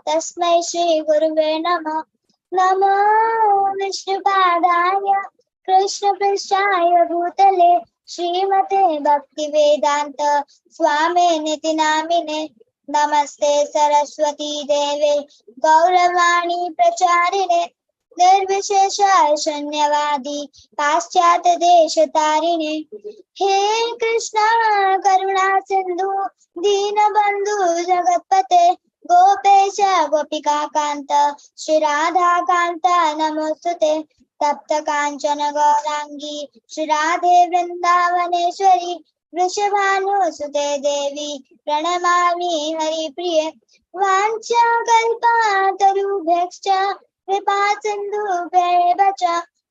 तस्मै श्री गुरुवे नमः। नमो विष्णुपादाय कृष्णपृष्ठाय भूतले श्रीमते भक्तिवेदांत स्वामिनिति नामिने। नमस्ते सरस्वती देवे गौरवाणी प्रचारिणे निर्विशेष शून्यवादी पाश्चात्य देश तारिणे। हे कृष्णा करुणा सिंधु दीनबंधु जगतपते गोपेश गोपिका कांत श्री राधा कांत नमोस्तुते। तप्त कांचन गौरांगी श्री राधे वृंदावनेश्वरी वृषभानुसुते देवी प्रणमामि हरिप्रिये। वाञ्छाकल्पतरुभ्यश्च कृपा सिन्धुभ्येव च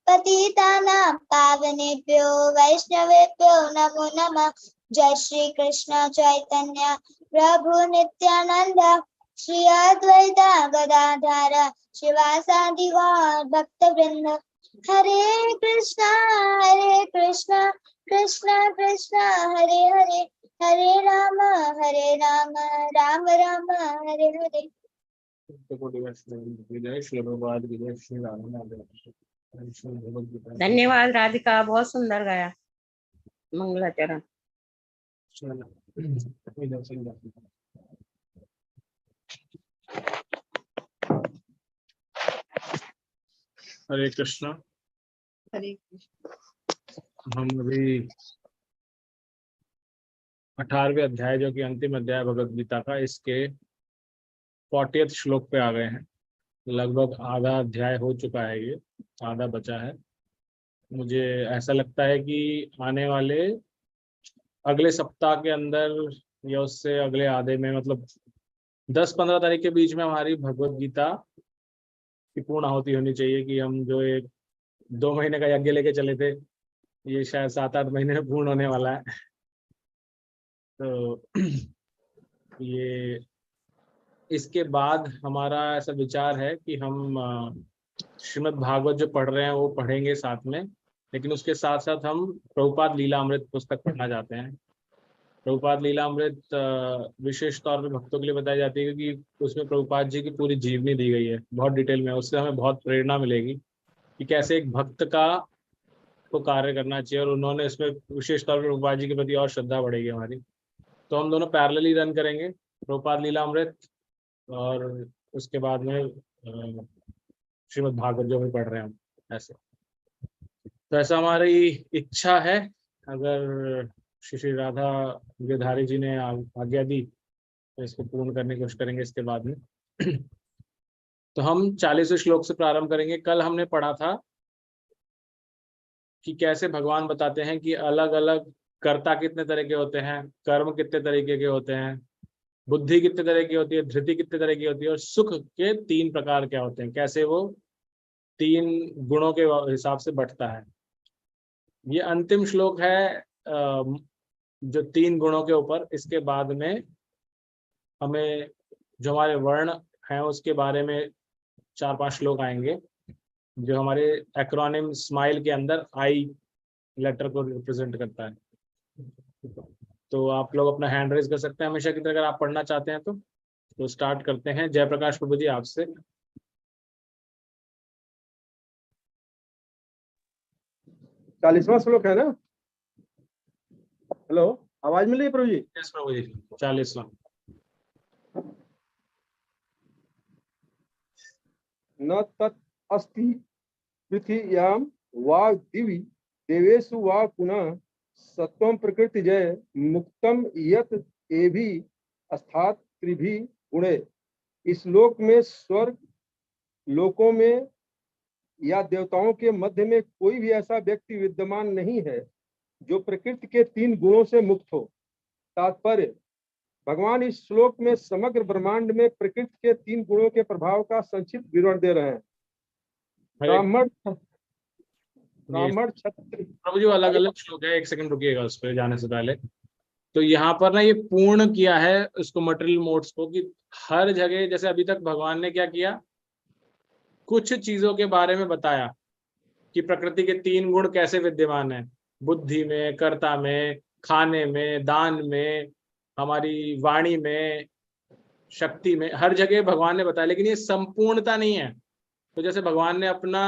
पतितानां पावनेभ्यो वैष्णवेभ्यो नमो नमः। जय श्री कृष्ण चैतन्य प्रभु नित्यानंद श्री अद्वैत गदाधर शिवासादि गौर भक्तवृंद। हरे कृष्णा कृष्ण कृष्ण हरे हरे हरे राम राम राम हरे हरे। धन्यवाद राधिका, बहुत सुंदर गाया। मंगलाचरण। हरे कृष्णा। हरे हम अभी 18वें अध्याय जो कि अंतिम अध्याय भगवद गीता का, इसके 40वें श्लोक पे आ गए हैं। लगभग आधा अध्याय हो चुका है, ये आधा बचा है। मुझे ऐसा लगता है कि आने वाले अगले सप्ताह के अंदर या उससे अगले आधे में, मतलब 10-15 तारीख के बीच में हमारी भगवद गीता की पूर्ण आहुति होनी चाहिए। कि हम जो एक 2 महीने का यज्ञ लेके चले थे, ये शायद 7-8 महीने में पूर्ण होने वाला है। तो ये इसके बाद हमारा ऐसा विचार है कि हम श्रीमद् भागवत जो पढ़ रहे हैं वो पढ़ेंगे साथ में, लेकिन उसके साथ साथ हम प्रभुपाद लीलामृत पुस्तक पढ़ना चाहते हैं। प्रभुपाद लीलामृत विशेष तौर पे भक्तों के लिए बताई जाती है, क्योंकि उसमें प्रभुपाद जी की पूरी जीवनी दी गई है बहुत डिटेल में। उससे हमें बहुत प्रेरणा मिलेगी कि कैसे एक भक्त को कार्य करना चाहिए, और उन्होंने इसमें विशेष तौर पर प्रभुपाद जी के प्रति और श्रद्धा बढ़ेगी हमारी। तो हम दोनों पैरेलली रन करेंगे, प्रभुपाद लीलामृत और उसके बाद में श्रीमद् भागवत जो भी पढ़ रहे हैं हम। ऐसे तो ऐसा हमारी इच्छा है। अगर श्री राधा गिरधारी जी ने आज्ञा दी तो इसको पूर्ण करने की कोशिश करेंगे इसके बाद में। तो हम 40वें श्लोक से प्रारंभ करेंगे। कल हमने पढ़ा था कि कैसे भगवान बताते हैं कि अलग अलग कर्ता कितने तरह के होते हैं, कर्म कितने तरीके के होते हैं, बुद्धि कितने तरह की होती है, धृति कितने तरह की होती है, और सुख के 3 प्रकार क्या होते हैं, कैसे वो 3 गुणों के हिसाब से बढ़ता है। ये अंतिम श्लोक है जो 3 गुणों के ऊपर। इसके बाद में हमें जो हमारे वर्ण हैं उसके बारे में 4-5 श्लोक आएंगे, जो हमारे एक्रोनिम स्माइल के अंदर आई लेटर को रिप्रेजेंट करता है। तो आप लोग अपना हैंड रेज कर सकते हैं हमेशा की तरह, अगर आप पढ़ना चाहते हैं तो स्टार्ट करते हैं। जयप्रकाश प्रभु जी आपसे। 40वां श्लोक है ना? हेलो, आवाज मिल रही है प्रभु जी? यस प्रभु जी, 40वां। न तत् अस्ति पृथिव्यां वा दिवि देवेषु वा पुनः सत्वं प्रकृति जय मुक्तम यत एभि अस्थात त्रिभि गुणे। इस लोक में स्वर्ग लोकों में या देवताओं के मध्य में कोई भी ऐसा व्यक्ति विद्यमान नहीं है जो प्रकृति के 3 गुणों से मुक्त हो। तात्पर्य, भगवान इस श्लोक में समग्र ब्रह्मांड में प्रकृति के 3 गुणों के प्रभाव का संक्षिप्त विवरण दे रहे हैं। ब्राह्मण क्षत्रिय। प्रभु जी अलग अलग श्लोक है, 1 सेकंड रुकिएगा उस पर जाने से पहले। तो यहाँ पर ना ये पूर्ण किया है उसको, मटेरियल मोड्स को, कि हर जगह जैसे अभी तक भगवान ने क्या किया, कुछ चीजों के बारे में बताया कि प्रकृति के 3 गुण कैसे विद्यमान है, बुद्धि में, कर्ता में, खाने में, दान में, हमारी वाणी में, शक्ति में, हर जगह भगवान ने बताया, लेकिन ये संपूर्णता नहीं है। तो जैसे भगवान ने अपना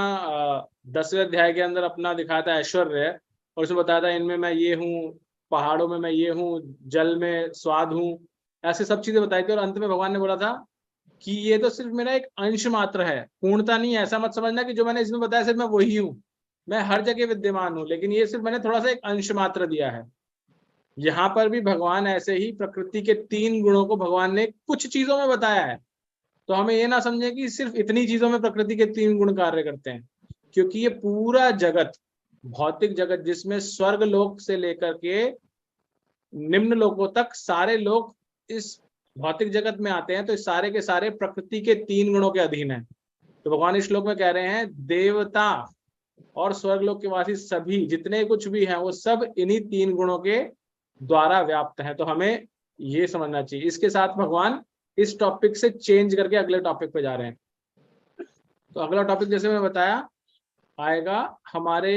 10वें अध्याय के अंदर अपना दिखाया था ऐश्वर्य, और उसमें बताया था इनमें मैं ये हूँ, पहाड़ों में मैं ये हूँ, जल में स्वाद हूँ, ऐसे सब चीजें बताई थी। और अंत में भगवान ने बोला था कि ये तो सिर्फ मेरा एक अंश मात्र है, पूर्णता नहीं है। ऐसा मत समझना कि जो मैंने इसमें बताया सिर्फ मैं वही हूँ, मैं हर जगह विद्यमान हूँ, लेकिन ये सिर्फ मैंने थोड़ा सा एक अंश मात्र दिया है। यहाँ पर भी भगवान ऐसे ही प्रकृति के 3 गुणों को भगवान ने कुछ चीजों में बताया है। तो हमें ये ना समझे कि सिर्फ इतनी चीजों में प्रकृति के 3 गुण कार्य करते हैं, क्योंकि ये पूरा जगत, भौतिक जगत, जिसमें स्वर्ग लोक से लेकर के निम्न लोकों तक सारे लोग इस भौतिक जगत में आते हैं, तो इस सारे के सारे प्रकृति के 3 गुणों के अधीन है। तो भगवान इस श्लोक में कह रहे हैं देवता और स्वर्गलोक के वासी सभी जितने कुछ भी हैं वो सब इन्हीं 3 गुणों के द्वारा व्याप्त है। तो हमें ये समझना चाहिए। इसके साथ भगवान इस टॉपिक से चेंज करके अगले टॉपिक पे जा रहे हैं। तो अगला टॉपिक जैसे मैं बताया आएगा हमारे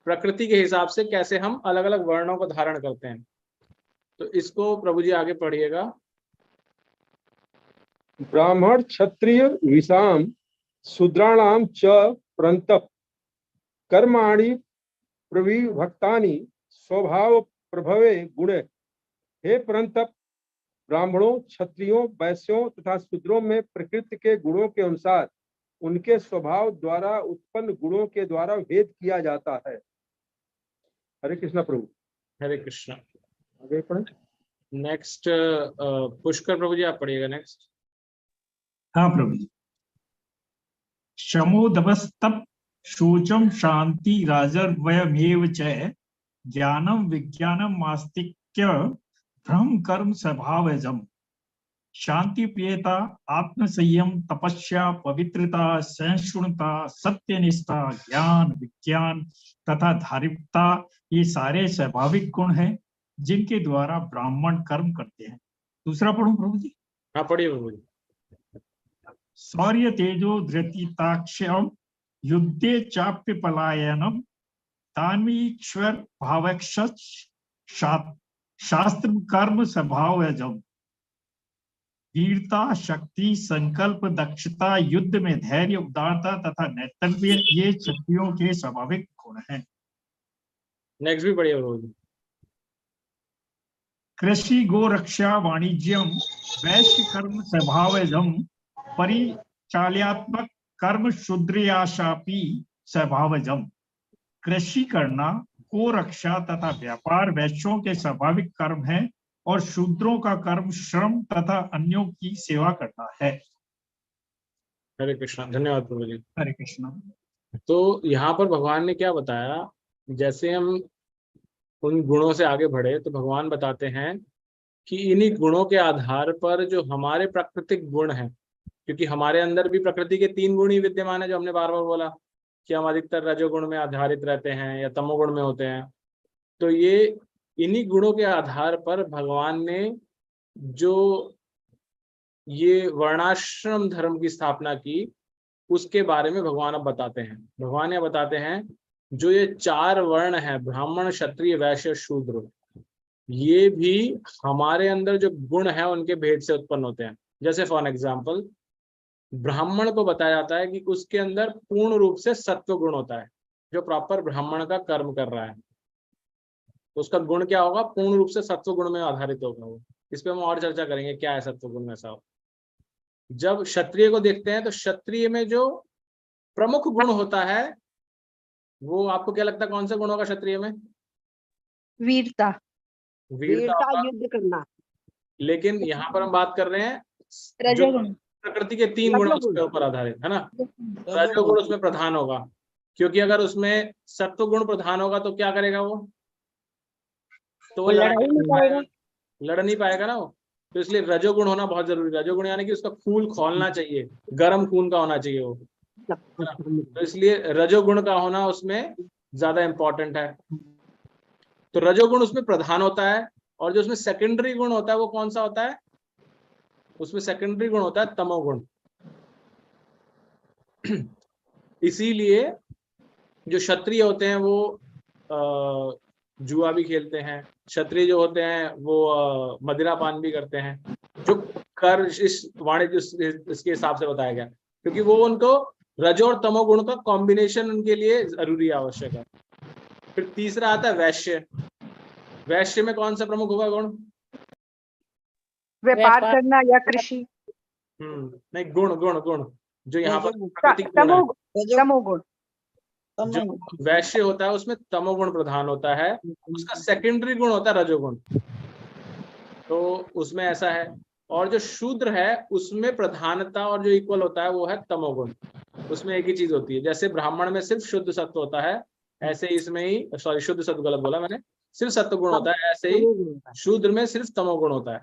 प्रकृति के हिसाब से कैसे हम अलग अलग वर्णों को धारण करते हैं। तो इसको प्रभु जी आगे पढ़िएगा। ब्राह्मण क्षत्रिय विषाम शूद्राणाम च प्रंतप कर्माणि प्रविभक्तानि स्वभाव प्रभवे गुणे। हे प्रंतप, ब्राह्मणों, क्षत्रियों, वैश्यों तथा शूद्रों में प्रकृति के गुणों के अनुसार उनके स्वभाव द्वारा उत्पन्न गुणों के द्वारा भेद किया जाता है। हरे कृष्णा प्रभु। हरे कृष्णा। आगे पढ़ें। नेक्स्ट पुष्कर प्रभु जी आप पढ़िएगा नेक्स्ट। हाँ प्रभु जी। शमोदमस्तप शोचम शांति राजर्वयमेव च ज्ञानम विज्ञानम आस्तिक्य भ्रम कर्म स्वभावजम। शांति प्रियता, आत्म संयम, तपस्या, पवित्रता, सहिष्णुता, सत्यनिष्ठा, ज्ञान, विज्ञान तथा धार्मिकता, ये सारे स्वाभाविक गुण हैं जिनके द्वारा ब्राह्मण कर्म करते हैं। दूसरा पढ़ूं प्रभु जी? हाँ पढ़िए प्रभु जी। शौर्य तेजो धृतिताक्ष्यम युद्धे चाप्य पलायनम तान्वीश्वर भावक्ष शास्त्र कर्म स्वभावजम। वीरता, शक्ति, संकल्प, दक्षता, युद्ध में धैर्य, उदारता तथा नेतृत्व, ये शक्तियों के स्वाभाविक गुण हैं। नेक्स्ट भी पढ़िए प्रभु जी। कृषि, गो रक्षा, वाणिज्यम वैश्य कर्म स्वभावजम। परिचालनात्मक कर्म शूद्रयाशापि स्वभावजम। कृषि करना, गो रक्षा तथा व्यापार वैश्यों के स्वाभाविक कर्म है, और शूद्रों का कर्म श्रम तथा अन्यों की सेवा करना है। हरे कृष्णा। धन्यवाद प्रभु जी। हरे कृष्णा। तो यहाँ पर भगवान ने क्या बताया, जैसे हम उन गुणों से आगे बढ़े तो भगवान बताते हैं कि इन्हीं गुणों के आधार पर जो हमारे प्राकृतिक गुण हैं, क्योंकि हमारे अंदर भी प्रकृति के 3 गुण ही विद्यमान है, जो हमने बार बार बोला कि हम अधिकतर रजोगुण में आधारित रहते हैं या तमोगुण में होते हैं। तो ये इन्हीं गुणों के आधार पर भगवान ने जो ये वर्णाश्रम धर्म की स्थापना की उसके बारे में भगवान अब बताते हैं। भगवान ये बताते हैं जो ये 4 वर्ण है, ब्राह्मण, क्षत्रिय, वैश्य, शूद्र, ये भी हमारे अंदर जो गुण है उनके भेद से उत्पन्न होते हैं। जैसे फॉर एग्जाम्पल ब्राह्मण को बताया जाता है कि उसके अंदर पूर्ण रूप से सत्व गुण होता है, जो प्रॉपर ब्राह्मण का कर्म कर रहा है। तो उसका गुण क्या होगा? पूर्ण रूप से सत्व गुण में आधारित होगा वो। इस पे हम और चर्चा करेंगे क्या है सत्व गुण में। ऐसा जब क्षत्रिय को देखते हैं तो क्षत्रिय में जो प्रमुख गुण होता है वो आपको क्या लगता है कौन सा गुण होगा क्षत्रिय में? वीरता। वीरता होगा। युद्ध करना। लेकिन यहाँ पर हम बात कर रहे हैं जो रजोगुण। प्रकृति के 3 गुण उसके ऊपर आधारित है ना। रजोगुण उसमें प्रधान होगा, क्योंकि अगर उसमें सत्व गुण प्रधान होगा तो क्या करेगा वो? तो वो लड़ नहीं पाएगा ना वो। तो इसलिए रजोगुण होना बहुत जरूरी है। रजोगुण यानी कि उसका खून खौलना चाहिए, गर्म खून का होना चाहिए वो। तो इसलिए रजोगुण का होना उसमें ज्यादा इंपॉर्टेंट है। तो रजोगुण उसमें प्रधान होता है, और जो उसमें सेकेंडरी गुण होता है वो कौन सा होता है? उसमें सेकेंडरी गुण होता है तमोगुण। इसीलिए जो क्षत्रिय होते हैं वो जुआ भी खेलते हैं। क्षत्रिय जो होते हैं वो मदिरा पान भी करते हैं, जो कर इस वाणिज्य इसके हिसाब से बताया गया, क्योंकि वो उनको रजो और तमोगुण का कॉम्बिनेशन उनके लिए जरूरी आवश्यक है। फिर तीसरा आता है वैश्य। वैश्य में कौन सा प्रमुख होगा गुण? व्यापार करना या कृषि। नहीं, गुण गुण गुण जो यहाँ पर प्राकृतिक गुण है। तमोगुण। जो वैश्य होता है उसमें तमोगुण प्रधान होता है, उसका सेकेंडरी गुण होता है रजोगुण, तो उसमें ऐसा है। और जो शूद्र है उसमें प्रधानता और जो इक्वल होता है वो है तमोगुण, उसमें एक ही चीज होती है। जैसे ब्राह्मण में सिर्फ शुद्ध सत्व होता है, ऐसे इसमें ही, सॉरी शुद्ध सत्व गलत बोला मैंने, सिर्फ सत्व गुण होता है, ऐसे ही शूद्र में सिर्फ तमोगुण होता है।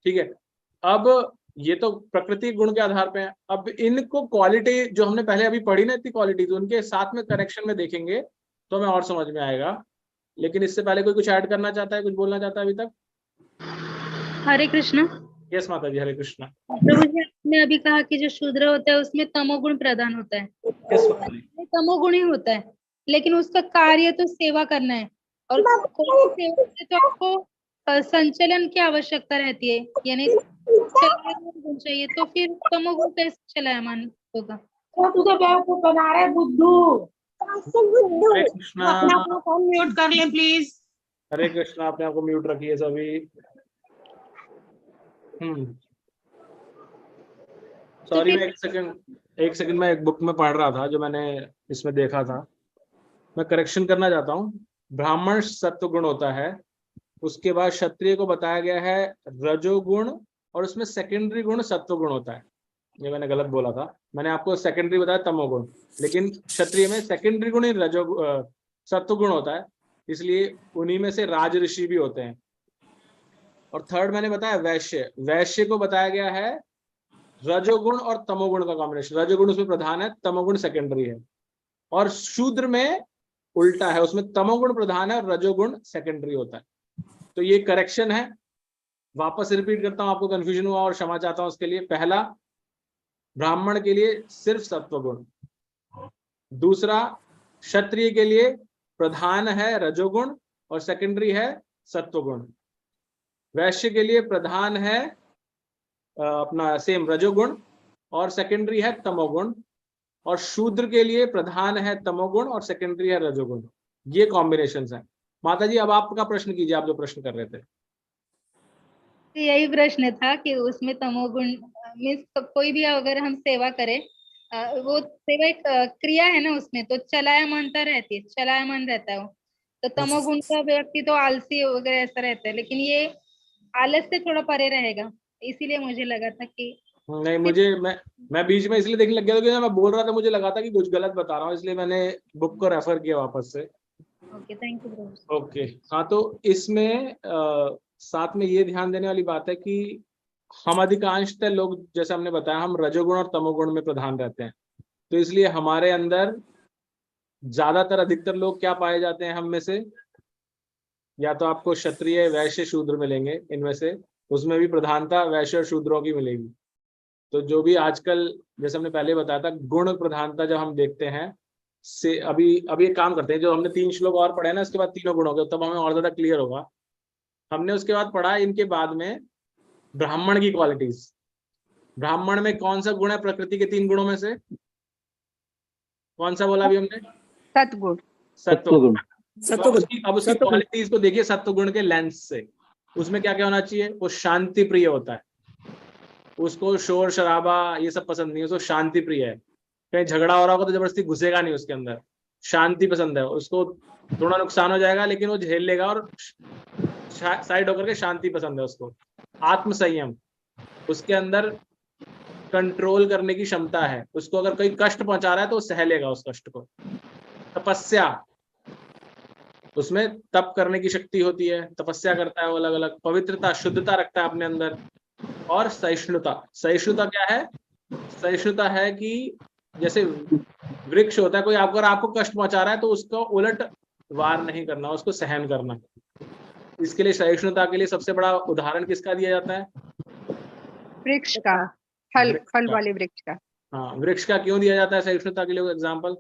ठीक है, अब ये तो प्रकृति गुण के आधार पे है। अब इनको क्वालिटी जो हमने पहले अभी पढ़ी ना, इतनी क्वालिटी, तो उनके साथ में कनेक्शन में देखेंगे तो हमें और समझ में आएगा। लेकिन इससे पहले कोई कुछ ऐड करना चाहता है, कुछ बोलना चाहता है अभी तक? हरे कृष्ण। यस माता जी, हरे कृष्णा। प्रभु जी, आपने अभी कहा कि जो शूद्र होता है उसमें तमोगुण प्रधान होता है। यस माता जी। तमोगुण ही होता है, लेकिन उसका कार्य तो सेवा करना है, और कोई सेवा से तो आपको संचलन की आवश्यकता रहती है, यानी चलायमान चाहिए, तो फिर तमोगुण कैसे चलायमान होगा? तू तो बेवकूफ बना रहा है बुद्धू। हरे कृष्णा। अपना फोन म्यूट कर ले प्लीज। हरे कृष्णा, अपने आपको म्यूट रखिए सभी। सॉरी, मैं एक सेकंड मैं एक बुक में पढ़ रहा था जो मैंने इसमें देखा था, मैं करेक्शन करना चाहता हूँ। ब्राह्मण सत्व गुण होता है, उसके बाद क्षत्रिय को बताया गया है रजोगुण, और उसमें सेकेंडरी गुण सत्व गुण होता है। ये मैंने गलत बोला था, मैंने आपको सेकेंडरी बताया तमोगुण, लेकिन क्षत्रिय में सेकेंडरी गुण ही सत्व गुण होता है, इसलिए उन्हीं में से राज ऋषि भी होते हैं। और थर्ड मैंने बताया वैश्य। वैश्य को बताया गया है रजोगुण और तमोगुण का कॉम्बिनेशन, रजोगुण उसमें प्रधान है, तमोगुण सेकेंडरी है। और शूद्र में उल्टा है, उसमें तमोगुण प्रधान है और रजोगुण सेकेंडरी होता है। तो ये करेक्शन है, वापस रिपीट करता हूं, आपको कंफ्यूजन हुआ और क्षमा चाहता हूं उसके लिए। पहला, ब्राह्मण के लिए सिर्फ सत्वगुण। दूसरा, क्षत्रिय के लिए प्रधान है रजोगुण और सेकेंडरी है सत्वगुण। वैश्य के लिए प्रधान है अपना सेम रजोगुण और सेकेंडरी है तमोगुण, और शूद्र के लिए प्रधान है तमोगुण और सेकेंडरी है रजोगुण। ये कॉम्बिनेशंस हैं। माता जी, अब आपका प्रश्न कीजिए, आप जो प्रश्न कर रहे थे। यही प्रश्न था कि उसमें तमोगुण मीन्स कोई भी अगर हम सेवा करें, वो सेवा एक क्रिया है ना, उसमें तो चलायमानता रहती है, चलायमान रहता है वो। तो तमोगुण का व्यक्ति तो आलसी वगैरह ऐसा रहता है, लेकिन ये आलस से थोड़ा परे रहेगा, इसीलिए मुझे लगा था कि नहीं, मुझे मैं बीच में इसलिए देखने लग गया था कि मैं बोल रहा था, मुझे लगा था कि कुछ गलत बता रहा हूँ, इसलिए मैंने बुक को रेफर किया वापस से। Okay, thank you. ओके, हाँ, तो इसमें साथ में ये ध्यान देने वाली बात है कि हम अधिकांशतः लोग, जैसे हमने बताया, हम रजोगुण और तमोगुण में प्रधान रहते हैं, तो इसलिए हमारे अंदर ज्यादातर अधिकतर लोग क्या पाए जाते हैं हम में से, या तो आपको क्षत्रिय वैश्य शूद्र मिलेंगे, इनमें से उसमें भी प्रधानता वैश्य और शूद्रों की मिलेगी। तो जो भी आजकल, जैसे हमने पहले बताया था, गुण प्रधानता जब हम देखते हैं से, अभी एक काम करते हैं, जो हमने 3 श्लोक और पढ़े ना, इसके बाद तीनों गुणों के, तब हमें और ज्यादा क्लियर होगा। हमने उसके बाद पढ़ा इनके बाद में ब्राह्मण की क्वालिटीज। ब्राह्मण में कौन सा गुण है प्रकृति के 3 गुणों में से? कौन सा बोला अभी हमने? सत्गुण। सत्वगुण। अब उसकी क्वालिटीज को देखिए सत्वगुण के लेंस से। उसमें क्या क्या होना चाहिए? वो शांति प्रिय होता है, उसको शोर शराबा ये सब पसंद नहीं है, उसको शांति प्रिय है। कहीं झगड़ा हो रहा होगा तो जबरदस्ती घुसेगा नहीं उसके अंदर, शांति पसंद है उसको। थोड़ा नुकसान हो जाएगा लेकिन वो झेल लेगा और साइड होकर के शांति पसंद है उसको। आत्म संयम, उसके अंदर कंट्रोल करने की क्षमता है, उसको अगर कोई कष्ट पहुंचा रहा है तो वो सह लेगा उस कष्ट को। तपस्या, उसमें तप करने की शक्ति होती है, तपस्या करता है वो अलग अलग। पवित्रता, शुद्धता रखता है अपने अंदर। और सहिष्णुता। सहिष्णुता क्या है? सहिष्णुता है कि जैसे वृक्ष होता है, कोई अगर आपको कष्ट पहुंचा रहा है तो उसको उलट वार नहीं करना, उसको सहन करना। इसके लिए सहिष्णुता के लिए सबसे बड़ा उदाहरण किसका दिया जाता है? वृक्ष का, फल वाले वृक्ष का। हाँ, वृक्ष का क्यों दिया जाता है सहिष्णुता के लिए एग्जाम्पल?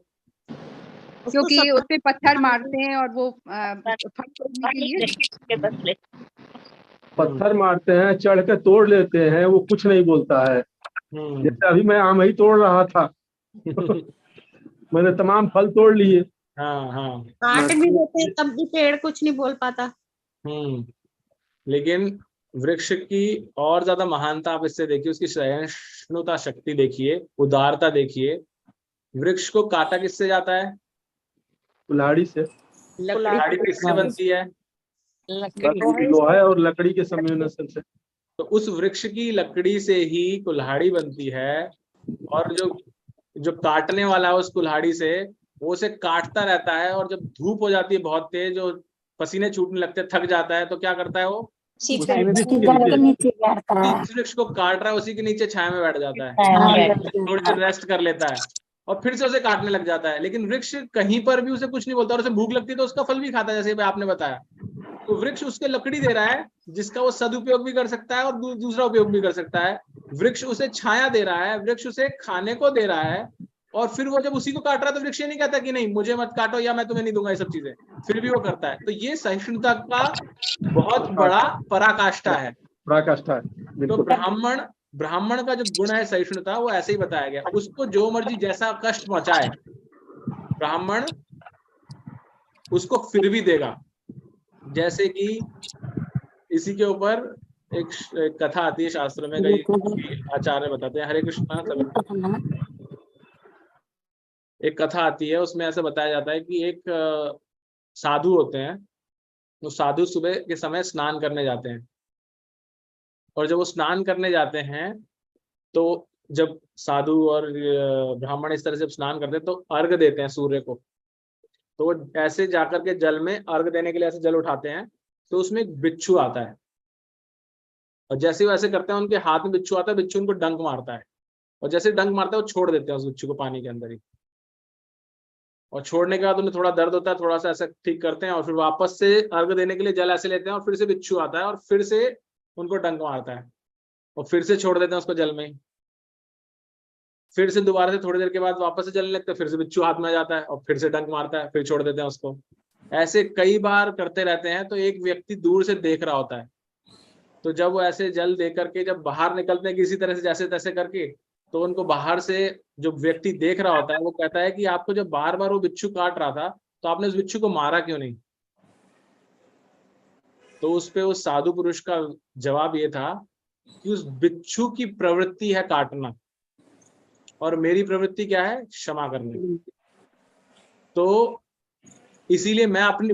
क्योंकि उस पे पत्थर मारते हैं और वो फल तोड़ने के लिए पत्थर मारते हैं, चढ़ के तोड़ लेते हैं, वो कुछ नहीं बोलता है। जैसे अभी मैं आम ही तोड़ रहा था मैंने तमाम फल तोड़ लिए। हाँ हाँ। काट भी देते हैं तब भी पेड़ कुछ नहीं बोल पाता। लेकिन वृक्ष की और ज्यादा महानता आप इससे देखिए, उसकी सहिष्णुता शक्ति देखिए, उदारता देखिए। वृक्ष को काटा किससे जाता है? कुल्हाड़ी से। कुल्हाड़ी किससे बनती है? लोहा और लकड़ी के संयोजन से। तो उस वृक्ष की लकड़ी से ही कुल्हाड़ी बनती है, और जो काटने वाला है उस कुल्हाड़ी से, वो उसे काटता रहता है, और जब धूप हो जाती है बहुत तेज, जो पसीने छूटने लगते हैं, थक जाता है, तो क्या करता है वो? जिस वृक्ष को काट रहा है उसी के नीचे छाया में बैठ जाता है, थोड़ी देर रेस्ट कर लेता है, और फिर से उसे काटने लग जाता है। लेकिन वृक्ष कहीं पर भी उसे कुछ नहीं बोलता, और उसे भूख लगती है तो उसका फल भी खाता है, जैसे आपने बताया। तो वृक्ष उसके लकड़ी दे रहा है जिसका वो सदुपयोग भी कर सकता है और दूसरा उपयोग भी कर सकता है। वृक्ष उसे छाया दे रहा है, वृक्ष उसे खाने को दे रहा है, और फिर वो जब उसी को काट रहा है तो वृक्ष ये नहीं कहता कि नहीं मुझे मत काटो या मैं तुम्हें नहीं दूंगा, ये सब चीजें फिर भी वो करता है। तो ये सहिष्णुता का बहुत बड़ा पराकाष्ठा है। तो ब्राह्मण का जो गुण है सहिष्णुता, वो ऐसे ही बताया गया। उसको जो मर्जी जैसा कष्ट पहुंचाए, ब्राह्मण उसको फिर भी देगा। जैसे कि इसी के ऊपर एक कथा आती है शास्त्र में, कई आचार्य बताते हैं। हरे कृष्णा। एक कथा आती है, उसमें ऐसा बताया जाता है कि एक साधु होते हैं। वो साधु सुबह के समय स्नान करने जाते हैं, और जब वो स्नान करने जाते हैं तो जब साधु और ब्राह्मण इस तरह से स्नान करते हैं तो अर्घ देते हैं सूर्य को। तो वो ऐसे जाकर के जल में अर्घ देने के लिए ऐसे जल उठाते हैं, तो उसमें एक बिच्छू आता है, और जैसे वो ऐसे करते हैं उनके हाथ में बिच्छू आता है, बिच्छू उनको डंक मारता है, और जैसे डंक मारता है वो छोड़ देते हैं उस बिच्छू को पानी के अंदर ही। और छोड़ने के बाद उन्हें थोड़ा दर्द होता है, थोड़ा सा ऐसा ठीक करते हैं, और फिर वापस से अर्घ देने के लिए जल ऐसे लेते हैं, और फिर से बिच्छू आता है और फिर से उनको डंक मारता है, और फिर से छोड़ देते हैं उसको जल में। फिर से दोबारा से थोड़ी देर के बाद वापस से जलने लगता है, फिर से बिच्छू हाथ में आ जाता है और फिर से डंक मारता है, फिर छोड़ देते हैं उसको। ऐसे कई बार करते रहते हैं। तो एक व्यक्ति दूर से देख रहा होता है, तो जब वो ऐसे जल दे करके जब बाहर निकलते हैं किसी तरह से जैसे तैसे करके, तो उनको बाहर से जो व्यक्ति देख रहा होता है वो कहता है कि आपको जब बार बार वो बिच्छू काट रहा था तो आपने उस बिच्छू को मारा क्यों नहीं? तो उस पे उस साधु पुरुष का जवाब ये था कि उस बिच्छू की प्रवृत्ति है काटना, और मेरी प्रवृत्ति क्या है? क्षमा करने। तो इसीलिए मैं अपना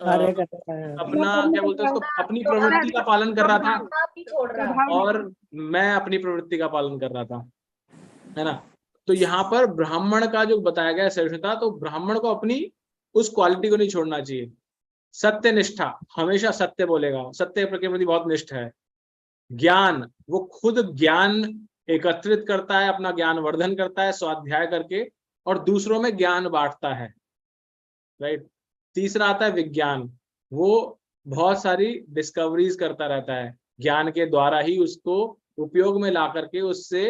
क्या बोलते हैं उसको, अपनी प्रवृत्ति का पालन कर रहा था, और मैं अपनी प्रवृत्ति का पालन कर रहा था, है ना। तो यहाँ पर ब्राह्मण का जो बताया गया सहिष्णुता, तो ब्राह्मण को अपनी उस क्वालिटी को नहीं छोड़ना चाहिए। सत्य निष्ठा, हमेशा सत्य बोलेगा, सत्य के प्रति बहुत निष्ठ है। ज्ञान, वो खुद ज्ञान एकत्रित करता है, अपना ज्ञान वर्धन करता है स्वाध्याय करके, और दूसरों में ज्ञान बांटता है, राइट। तीसरा आता है विज्ञान, वो बहुत सारी डिस्कवरीज करता रहता है, ज्ञान के द्वारा ही उसको उपयोग में ला करके उससे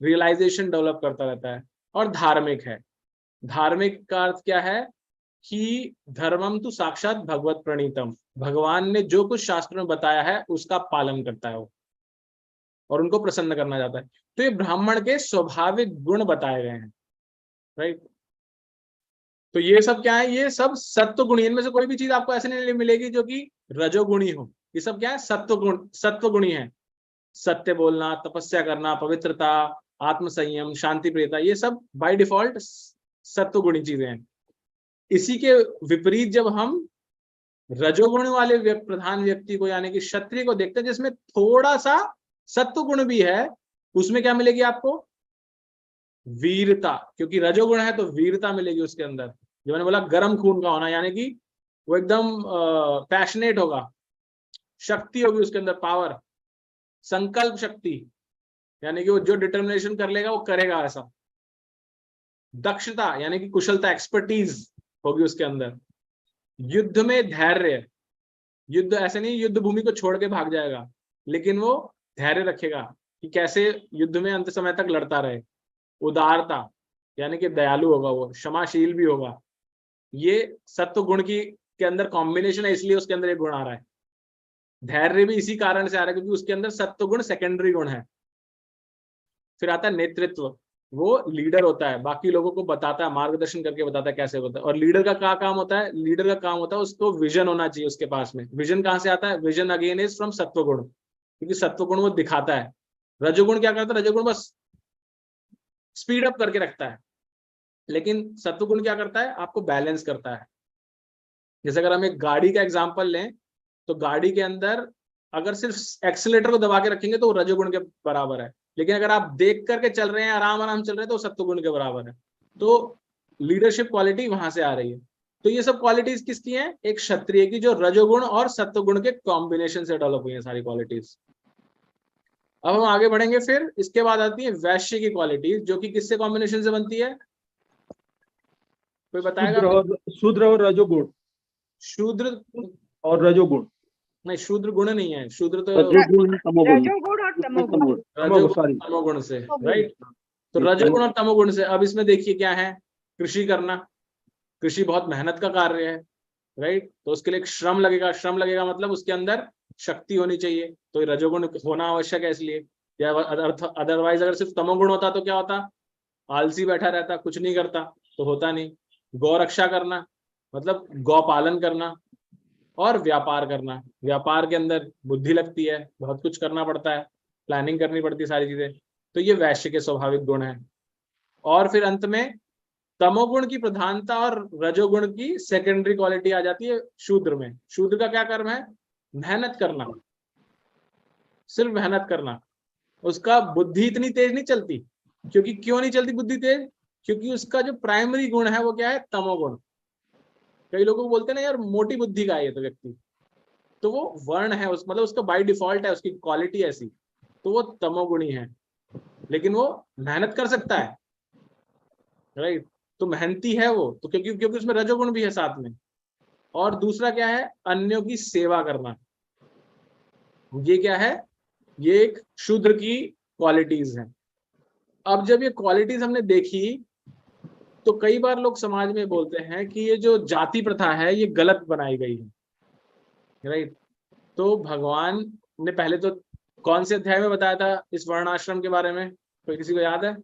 रियलाइजेशन डेवलप करता रहता है। और धार्मिक है, धार्मिक का अर्थ क्या है कि धर्मम तो साक्षात भगवत प्रणीतम, भगवान ने जो कुछ शास्त्र में बताया है उसका पालन करता है वो, और उनको प्रसन्न करना चाहता है। तो ये ब्राह्मण के स्वाभाविक गुण बताए गए हैं, राइट। तो ये सब क्या है? ये सब सत्व गुणी। इनमें से कोई भी चीज आपको ऐसे नहीं मिलेगी जो कि रजोगुणी हो। ये सब क्या है? सत्व गुणी है। सत्य बोलना, तपस्या करना, पवित्रता, आत्मसंयम, शांति प्रियता, ये सब बाय डिफॉल्ट सत्व गुणी चीजें हैं। इसी के विपरीत जब हम रजोगुण वाले प्रधान व्यक्ति को यानी कि क्षत्रिय को देखते हैं जिसमें थोड़ा सा सत्व गुण भी है, उसमें क्या मिलेगी आपको? वीरता। क्योंकि रजोगुण है तो वीरता मिलेगी उसके अंदर। जो मैंने बोला गर्म खून का होना, यानी कि वो एकदम पैशनेट होगा, शक्ति होगी उसके अंदर, पावर, संकल्प शक्ति, यानी कि वो जो डिटर्मिनेशन कर लेगा वो करेगा ऐसा। दक्षता यानी कि कुशलता, एक्सपर्टीज होगी उसके अंदर। युद्ध में धैर्य, युद्ध ऐसे नहीं युद्ध भूमि को छोड़ के भाग जाएगा, लेकिन वो धैर्य रखेगा कि कैसे युद्ध में अंत समय तक लड़ता रहे। उदारता, यानी कि दयालु होगा, वो क्षमाशील भी होगा। ये सत्व गुण की के अंदर कॉम्बिनेशन है, इसलिए उसके अंदर एक गुण आ रहा है। धैर्य भी इसी कारण से आ रहा है क्योंकि उसके अंदर सत्व गुण सेकेंडरी गुण है। फिर आता है नेतृत्व, वो लीडर होता है, बाकी लोगों को बताता है, मार्गदर्शन करके बताता है कैसे होता है। और लीडर का क्या काम होता है? लीडर का काम होता है उसको विजन होना चाहिए उसके पास में। विजन कहाँ से आता है? विजन अगेन इज फ्रॉम सत्व गुण, क्योंकि सत्व गुण वो दिखाता है। रजोगुण क्या करता है? रजोगुण बस स्पीड अप करके रखता है, लेकिन सत्व गुण क्या करता है? आपको बैलेंस करता है। जैसे अगर हम एक गाड़ी का एग्जाम्पल लें, तो गाड़ी के अंदर अगर सिर्फ एक्सीलेटर को दबा के रखेंगे तो वो रजोगुण के बराबर है, लेकिन अगर आप देख करके चल रहे हैं, आराम आराम चल रहे हैं, तो सत्वगुण के बराबर है। तो लीडरशिप क्वालिटी वहां से आ रही है। तो ये सब क्वालिटीज किसकी हैं? एक क्षत्रिय की, जो रजोगुण और सत्वगुण के कॉम्बिनेशन से डेवलप हुई है सारी क्वालिटीज। अब हम आगे बढ़ेंगे। फिर इसके बाद आती है वैश्य की क्वालिटीज, जो कि किससे कॉम्बिनेशन से बनती है? कोई बताएगा? शूद्र और रजोगुण। शूद्र और रजोगुण नहीं, शूद्र गुण नहीं है, शूद्र तो रजोगुण और तमोगुण। रजोगुण तमोगुण से, राइट। तो रजोगुण और तमोगुण से। अब इसमें देखिए क्या है? कृषि करना। कृषि बहुत मेहनत का कार्य है, राइट। तो उसके लिए एक श्रम लगेगा। श्रम लगेगा मतलब उसके अंदर शक्ति होनी चाहिए, तो ये रजोगुण होना आवश्यक है इसलिए। या अदरवाइज अगर सिर्फ तमोगुण होता तो क्या होता? आलसी बैठा रहता, कुछ नहीं करता, तो होता नहीं। गौ रक्षा करना मतलब गौ पालन करना, और व्यापार करना। व्यापार के अंदर बुद्धि लगती है, बहुत कुछ करना पड़ता है, प्लानिंग करनी पड़ती है, सारी चीजें। तो ये वैश्य के स्वाभाविक गुण है। और फिर अंत में तमोगुण की प्रधानता और रजोगुण की सेकेंडरी क्वालिटी आ जाती है शूद्र में। शूद्र का क्या कर्म है? मेहनत करना, सिर्फ मेहनत करना। उसका बुद्धि इतनी तेज नहीं चलती, क्योंकि क्यों नहीं चलती बुद्धि तेज? क्योंकि उसका जो प्राइमरी गुण है वो क्या है? तमोगुण। कई लोगों को बोलते हैं ना यार मोटी बुद्धि का है ये तो व्यक्ति, तो वो वर्ण है, उस मतलब उसका बाय डिफॉल्ट है, उसकी क्वालिटी ऐसी, तो वो तमोगुणी है। लेकिन वो मेहनत कर सकता है, राइट। तो मेहनती है वो, तो क्योंकि उसमें रजोगुण भी है साथ में। और दूसरा क्या है? अन्यों की सेवा करना। ये क्या है? ये एक शूद्र की क्वालिटीज है। अब जब ये क्वालिटीज हमने देखी, तो कई बार लोग समाज में बोलते हैं कि ये जो जाति प्रथा है ये गलत बनाई गई है, राइट। तो भगवान ने पहले तो कौन से अध्याय में बताया था इस वर्णाश्रम के बारे में? कोई किसी को याद है?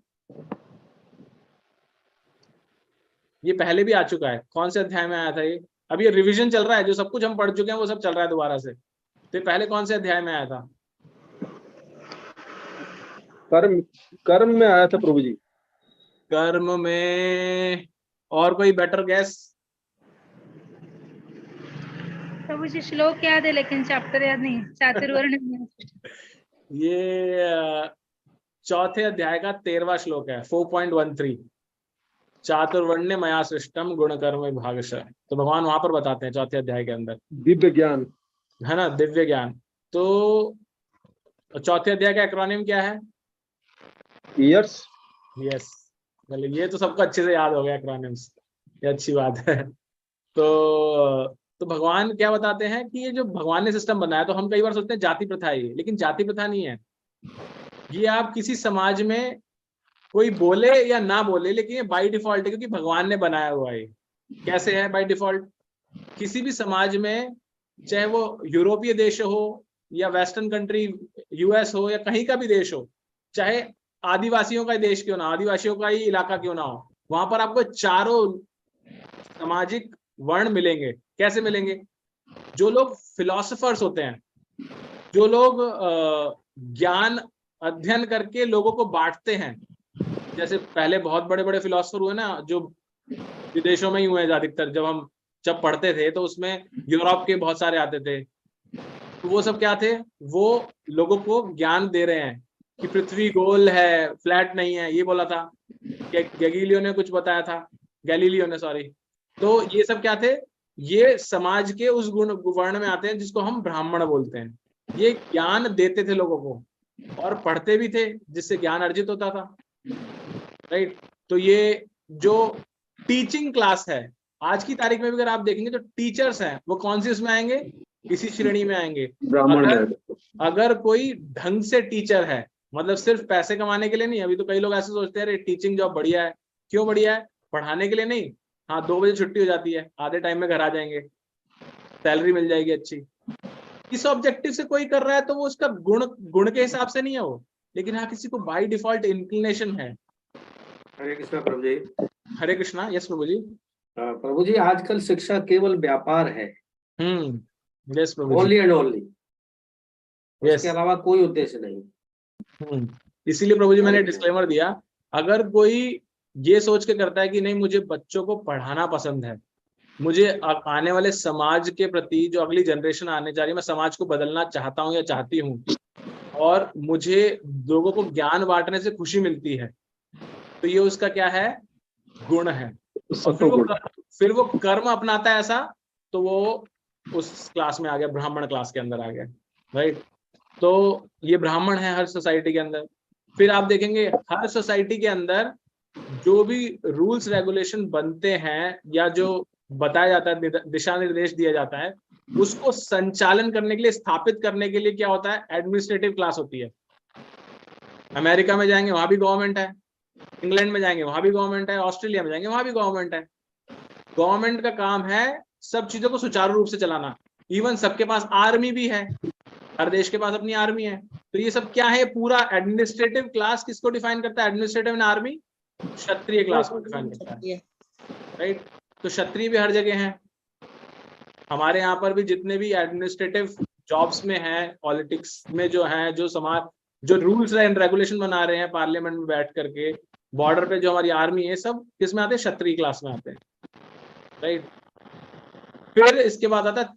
ये पहले भी आ चुका है। कौन से अध्याय में आया था ये? अभी ये रिवीजन चल रहा है, जो सब कुछ हम पढ़ चुके हैं वो सब चल रहा है दोबारा से। तो पहले कौन से अध्याय में आया था? कर्म में आया था प्रभु जी। कर्म में। और कोई बेटर गैस? तो मुझे श्लोक याद है लेकिन चैप्टर याद नहीं। चातुर्वर्ण में ये चौथे अध्याय का 13वां श्लोक है, 4.13। चातुर्वर्ण्य मया सृष्टम गुण कर्म विभागशः। तो भगवान वहां पर बताते हैं चौथे अध्याय के अंदर, दिव्य ज्ञान है ना, दिव्य ज्ञान। तो चौथे अध्याय का एक्रोनिम क्या है? यस। यस, मतलब ये तो सबको अच्छे से याद हो गया एक्रोनिम्स, ये अच्छी बात है। तो भगवान क्या बताते हैं कि ये जो भगवान ने सिस्टम बनाया, तो हम कई बार सोचते हैं जाति प्रथा है ये, लेकिन जाति प्रथा नहीं है ये। आप किसी समाज में कोई बोले या ना बोले, लेकिन ये बाय डिफॉल्ट है, क्योंकि भगवान ने बनाया हुआ है। कैसे है बाय डिफॉल्ट? किसी भी समाज में, चाहे वो यूरोपीय देश हो या वेस्टर्न कंट्री यूएस हो या कहीं का भी देश हो, चाहे आदिवासियों का देश क्यों ना, आदिवासियों का ही इलाका क्यों ना हो, वहां पर आपको चारों सामाजिक वर्ण मिलेंगे। कैसे मिलेंगे? जो लोग फिलोसफर्स होते हैं, जो लोग ज्ञान अध्ययन करके लोगों को बांटते हैं, जैसे पहले बहुत बड़े बड़े फिलोसफर हुए ना, जो विदेशों में ही हुए अधिकतर। जब पढ़ते थे तो उसमें यूरोप के बहुत सारे आते थे, तो वो सब क्या थे? वो लोगों को ज्ञान दे रहे हैं कि पृथ्वी गोल है, फ्लैट नहीं है, ये बोला था। गैलीलियो ने कुछ बताया था, गैलीलियो ने, सॉरी। तो ये सब क्या थे? ये समाज के उस गुण वर्ण में आते हैं जिसको हम ब्राह्मण बोलते हैं। ये ज्ञान देते थे लोगों को और पढ़ते भी थे, जिससे ज्ञान अर्जित होता था, राइट। तो ये जो टीचिंग क्लास है आज की तारीख में भी अगर आप देखेंगे तो टीचर्स हैं वो कौन सी उसमें आएंगे? इसी श्रेणी में आएंगे। अगर कोई ढंग से टीचर है, मतलब सिर्फ पैसे कमाने के लिए नहीं। अभी तो कई लोग ऐसे सोचते हैं अरे टीचिंग जॉब बढ़िया है, क्यों बढ़िया है? पढ़ाने के लिए नहीं, हाँ 2 बजे छुट्टी हो जाती है, आधे टाइम में घर आ जाएंगे, सैलरी मिल जाएगी अच्छी। इस ऑब्जेक्टिव से कोई कर रहा है तो वो उसका गुण के हिसाब से नहीं है वो, लेकिन हाँ किसी को बाय डिफॉल्ट इंक्लिनेशन है। हरे कृष्णा प्रभु जी। हरे कृष्णा। यस प्रभु जी। प्रभु जी, आजकल शिक्षा केवल व्यापार है। Yes Prabhu ji. Only and only, yes. इसके अलावा कोई उद्देश्य नहीं। इसीलिए प्रभु जी मैंने डिस्क्लेमर दिया, अगर कोई ये सोच के करता है कि नहीं मुझे बच्चों को पढ़ाना पसंद है, मुझे आने वाले समाज के प्रति, जो अगली जनरेशन आने जा रही है, मैं समाज को बदलना चाहता हूँ या चाहती हूँ, और मुझे लोगों को ज्ञान बांटने से खुशी मिलती है, तो ये उसका क्या है? गुण है। फिर वो कर्म अपनाता है ऐसा, तो वो उस क्लास में आ गया, ब्राह्मण क्लास के अंदर आ गया, राइट। तो ये ब्राह्मण है हर सोसाइटी के अंदर। फिर आप देखेंगे हर सोसाइटी के अंदर जो भी रूल्स रेगुलेशन बनते हैं या जो बताया जाता है, दिशा निर्देश दिया जाता है, उसको संचालन करने के लिए, स्थापित करने के लिए क्या होता है? एडमिनिस्ट्रेटिव क्लास होती है। अमेरिका में जाएंगे वहां भी गवर्नमेंट है, इंग्लैंड में जाएंगे वहां भी गवर्नमेंट है, ऑस्ट्रेलिया में जाएंगे वहां भी गवर्नमेंट है। गवर्नमेंट का काम है सब चीजों को सुचारू रूप से चलाना। इवन सबके पास आर्मी भी है, हर देश के पास अपनी आर्मी है। तो ये सब क्या है? पूरा एडमिनिस्ट्रेटिव क्लास किसको डिफाइन करता है? Administrative and army Kshatriya class को डिफाइन करता है, राइट। तो क्षत्रिय भी हर जगह हैं। हमारे यहाँ पर भी जितने भी एडमिनिस्ट्रेटिव जॉब्स में हैं, पॉलिटिक्स में जो हैं, जो समाज जो रूल्स एंड रेगुलेशन बना रहे हैं पार्लियामेंट में बैठ करके, बॉर्डर पे जो हमारी आर्मी है, सब किस में आते हैं? क्षत्रिय क्लास में आते हैं, राइट। फिर इसके बाद आता है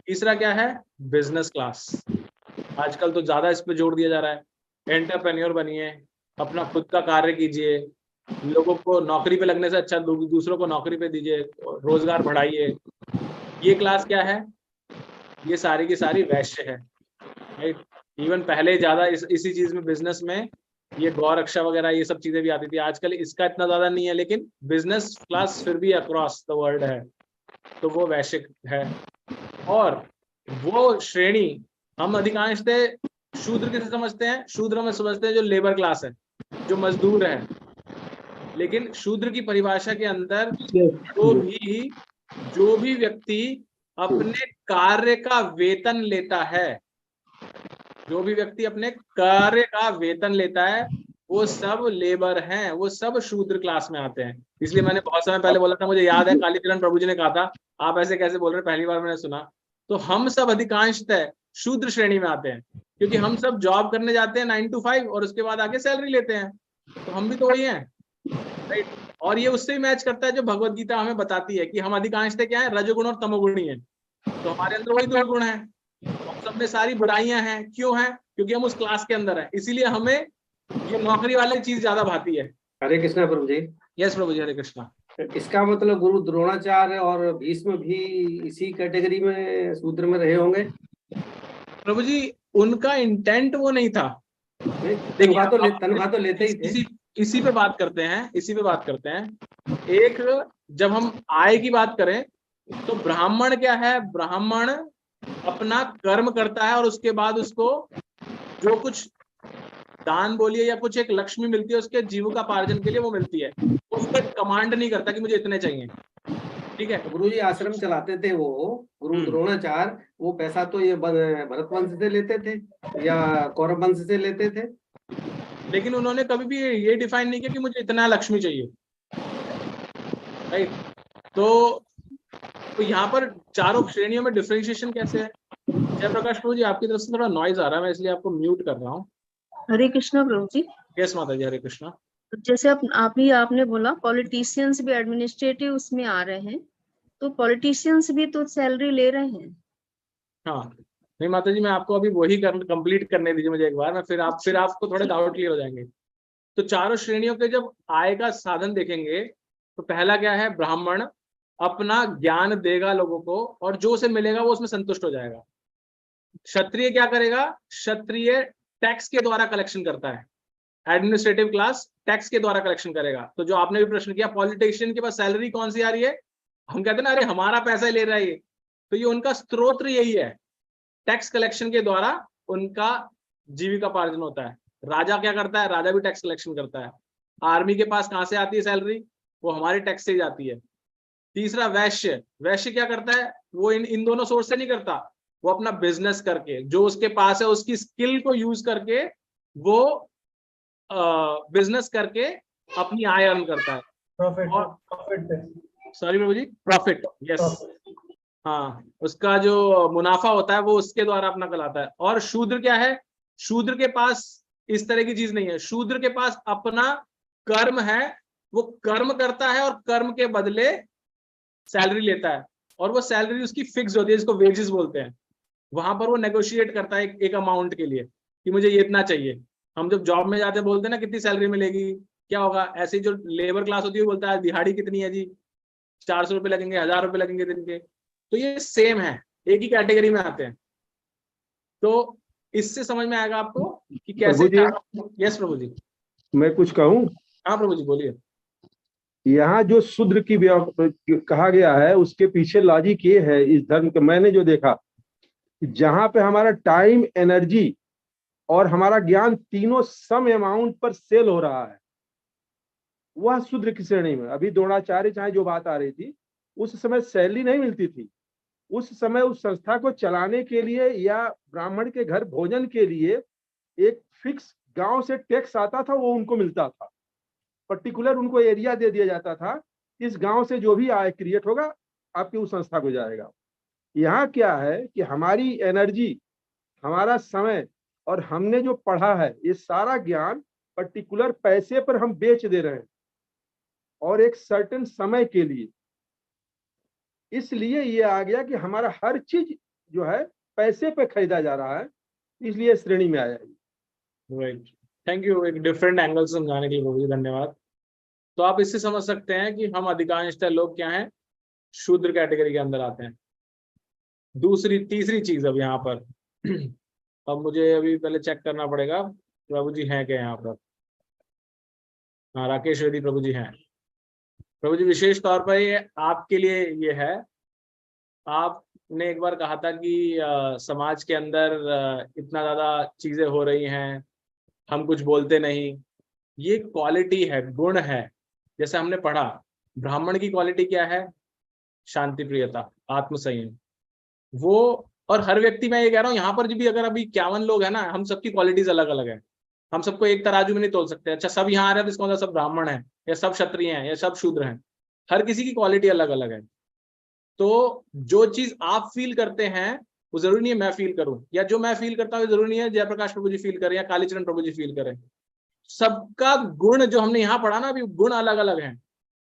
तीसरा क्या है? Business class. आजकल तो ज्यादा इस पे जोर दिया जा रहा है, एंटरप्रेन्योर बनिए, अपना खुद का कार्य कीजिए, लोगों को नौकरी पे लगने से अच्छा दूसरों को नौकरी पे दीजिए, रोजगार बढ़ाइए। ये क्लास क्या है? ये सारी की सारी वैश्य है, राइट। इवन पहले ज्यादा इसी चीज में, बिजनेस में ये गौ रक्षा वगैरह ये सब चीजें भी आती थी। आजकल इसका इतना ज्यादा नहीं है, लेकिन बिजनेस क्लास फिर भी अक्रॉस द वर्ल्ड है, तो वो वैश्विक है। और वो श्रेणी हम अधिकांशतः शूद्र किसे समझते हैं? शूद्र में समझते हैं जो लेबर क्लास है, जो मजदूर है। लेकिन शूद्र की परिभाषा के अंदर जो भी व्यक्ति अपने कार्य का वेतन लेता है, जो भी व्यक्ति अपने कार्य का वेतन लेता है, वो सब लेबर हैं, वो सब शूद्र क्लास में आते हैं। इसलिए मैंने बहुत समय पहले बोला था, मुझे याद है कालीचरण प्रभु जी ने कहा था, आप ऐसे कैसे बोल रहे हैं, पहली बार मैंने सुना। तो हम सब अधिकांशतः शूद्र श्रेणी में आते हैं, क्योंकि हम सब जॉब करने जाते हैं 9 to 5 और उसके बाद आगे सैलरी लेते हैं। तो हम भी तो वही हैं, राइट। और ये उससे भी मैच करता है जो भगवत गीता हमें बताती है कि हम अधिकांशतः क्या है? रजोगुण और तमोगुणी है। तो हमारे अंदर वही 2 गुण है, हम सब में सारी बुराइयां हैं। क्यों है? क्योंकि हम उस क्लास के अंदर है, इसीलिए हमें ये नौकरी वाली चीज ज्यादा भाती है। हरे कृष्णा प्रभु जी। यस प्रभु जी। हरे कृष्णा। इसका मतलब गुरु द्रोणाचार्य और भीष्म भी इसी कैटेगरी में शूद्र में रहे होंगे? प्रभु जी उनका इंटेंट वो नहीं था। तनख्वाह तो लेते ही थे। इसी पे बात करते हैं। एक, जब हम आय की बात करें तो ब्राह्मण क्या है? ब्राह्मण अपना कर्म करता है और उसके बाद उसको जो कुछ दान बोलिए या कुछ एक लक्ष्मी मिलती है उसके जीविकापार्जन के लिए, वो मिलती है। उस पर कमांड नहीं करता कि मुझे इतने चाहिए, ठीक है। गुरु जी आश्रम चलाते थे वो गुरु द्रोणाचार्य, वो पैसा तो ये भरत वंश से लेते थे या कौरव वंश से लेते थे, लेकिन उन्होंने कभी भी ये डिफाइन नहीं किया कि मुझे इतना लक्ष्मी चाहिए, राइट। तो यहाँ पर चारों श्रेणियों में डिफरेंशिएशन कैसे है? जयप्रकाश प्रभु जी आपकी तरफ से थोड़ा नॉइज आ रहा है, मैं इसलिए आपको म्यूट कर रहा हूँ। हरे कृष्णा प्रभु जी। यस माता जी। हरे कृष्णा। जैसे आपने बोला पॉलिटिशियंस भी एडमिनिस्ट्रेटिव उसमें आ रहे हैं, तो पॉलिटिशियंस भी तो सैलरी ले रहे हैं। हाँ नहीं माता जी, मैं आपको अभी वही कंप्लीट करने दीजिए मुझे एक बार, मैं फिर आपको थोड़े डाउट क्लियर हो जाएंगे। तो चारों श्रेणियों के जब आय का साधन देखेंगे तो पहला क्या है? ब्राह्मण अपना ज्ञान देगा लोगों को और जो उसे मिलेगा वो उसमें संतुष्ट हो जाएगा। क्षत्रिय क्या करेगा? क्षत्रिय टैक्स के द्वारा कलेक्शन करता है। एडमिनिस्ट्रेटिव क्लास टैक्स के द्वारा कलेक्शन करेगा। तो जो आपने भी प्रश्न किया, पॉलिटिशियन के पास सैलरी कौन सी आ रही है? हम कहते हैं ना, अरे हमारा पैसा ले रहा है ये, तो ये उनका स्त्रोत्र यही है, टैक्स कलेक्शन के द्वारा उनका जीविकापार्जन होता है। राजा क्या करता है? राजा भी टैक्स कलेक्शन करता है। आर्मी के पास कहाँ से आती है सैलरी? वो हमारे टैक्स से ही जाती है। तीसरा वैश्य, वैश्य क्या करता है? वो इन दोनों सोर्स से नहीं करता, वो अपना बिजनेस करके, जो उसके पास है उसकी स्किल को यूज करके वो बिजनेस करके अपनी आय अर्न करता है। सॉरी प्रभु जी, प्रॉफिट, यस, हाँ, उसका जो मुनाफा होता है वो उसके द्वारा अपना कहलाता है। और शूद्र क्या है? शूद्र के पास इस तरह की चीज नहीं है, शूद्र के पास अपना कर्म है, वो कर्म करता है और कर्म के बदले सैलरी लेता है, और वो सैलरी उसकी फिक्स होती है, जिसको वेजेस बोलते हैं। वहां पर वो नेगोशिएट करता है एक अमाउंट के लिए कि मुझे ये इतना चाहिए। हम जब जॉब में जाते हैं बोलते हैं ना कितनी सैलरी मिलेगी, क्या होगा, ऐसे जो लेबर क्लास होती है वो बोलता है दिहाड़ी कितनी है जी, 400 रुपये लगेंगे, 1000 रुपये लगेंगे दिन के। तो ये सेम है, एक ही कैटेगरी में आते हैं। तो इससे समझ में आएगा आपको कि कैसे। यस प्रभु जी, मैं कुछ कहूँ? हाँ प्रभु जी बोलिए। यहाँ जो शूद्र की कहा गया है उसके पीछे लॉजिक ये है इस धर्म का, मैंने जो देखा, जहां पे हमारा टाइम, एनर्जी और हमारा ज्ञान तीनों सम अमाउंट पर सेल हो रहा है, वह शूद्र की श्रेणी में। अभी द्रोणाचार्य चाहे जो बात आ रही थी, उस समय सैलरी नहीं मिलती थी, उस समय उस संस्था को चलाने के लिए या ब्राह्मण के घर भोजन के लिए एक फिक्स गांव से टैक्स आता था, वो उनको मिलता था, पर्टिकुलर उनको एरिया दे दिया जाता था, इस गांव से जो भी आय क्रिएट होगा आपकी उस संस्था को जाएगा। यहाँ क्या है कि हमारी एनर्जी, हमारा समय और हमने जो पढ़ा है, ये सारा ज्ञान पर्टिकुलर पैसे पर हम बेच दे रहे हैं और एक सर्टेन समय के लिए। इसलिए ये आ गया कि हमारा हर चीज जो है पैसे पे खरीदा जा रहा है, इसलिए श्रेणी में आया है। राइट, थैंक यू, एक डिफरेंट एंगल से समझाने के लिए बहुत धन्यवाद। तो आप इससे समझ सकते हैं कि हम अधिकांशतः लोग क्या हैं, शूद्र कैटेगरी के अंदर आते हैं। तीसरी चीज अब यहाँ पर अब मुझे अभी पहले चेक करना पड़ेगा प्रभु जी हैं क्या यहाँ पर। हाँ, राकेश रेड्डी प्रभु जी हैं। प्रभु जी विशेष तौर पर ये आपके लिए ये है, आपने एक बार कहा था कि समाज के अंदर इतना ज्यादा चीजें हो रही हैं, हम कुछ बोलते नहीं। ये क्वालिटी है, गुण है। जैसे हमने पढ़ा, ब्राह्मण की क्वालिटी क्या है? शांति प्रियता, आत्मसंयम। वो, और हर व्यक्ति, मैं ये कह रहा हूँ यहाँ पर भी अगर अभी 51 लोग हैं ना, हम सबकी क्वालिटीज अलग अलग है, हम सबको एक तराजू में नहीं तोल सकते। अच्छा सब यहाँ आ रहे हैं तो इसका मतलब सब ब्राह्मण है या सब क्षत्रिय हैं या सब शूद्र हैं, हर किसी की क्वालिटी अलग अलग है। तो जो चीज आप फील करते हैं वो जरूरी नहीं है मैं फील करूं, या जो मैं फील करता हूँ जरूरी नहीं है जयप्रकाश प्रभु जी फील करें या कालीचरण प्रभु जी फील करें। सबका गुण जो हमने यहाँ पढ़ा ना अभी, गुण अलग अलग हैं।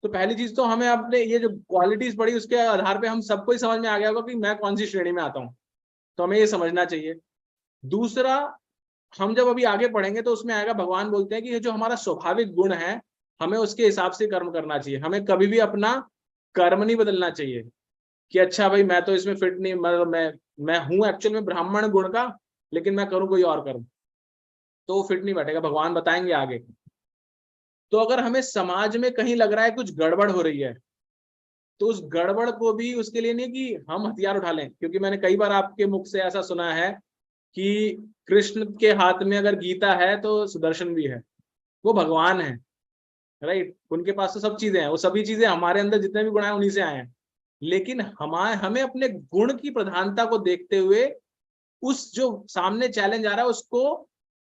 तो पहली चीज तो हमें अपने ये जो क्वालिटीज पढ़ी उसके आधार पे हम सबको ही समझ में आ गया होगा कि मैं कौन सी श्रेणी में आता हूँ, तो हमें ये समझना चाहिए। दूसरा, हम जब अभी आगे पढ़ेंगे तो उसमें आएगा, भगवान बोलते हैं कि ये जो हमारा स्वाभाविक गुण है हमें उसके हिसाब से कर्म करना चाहिए। हमें कभी भी अपना कर्म नहीं बदलना चाहिए कि अच्छा भाई मैं तो इसमें फिट नहीं, मतलब मैं हूं एक्चुअल में ब्राह्मण गुण का, लेकिन मैं करूं कोई और कर्म, तो वो फिट नहीं बैठेगा। भगवान बताएंगे आगे। तो अगर हमें समाज में कहीं लग रहा है कुछ गड़बड़ हो रही है, तो उस गड़बड़ को भी उसके लिए नहीं कि हम हथियार उठा लें, क्योंकि मैंने कई बार आपके मुख से ऐसा सुना है कि कृष्ण के हाथ में अगर गीता है तो सुदर्शन भी है, वो भगवान है, राइट, उनके पास तो सब चीजें हैं, वो सभी चीजें हमारे अंदर जितने भी गुण हैं उन्हीं से आए हैं। लेकिन हमें अपने गुण की प्रधानता को देखते हुए उस जो सामने चैलेंज आ रहा है उसको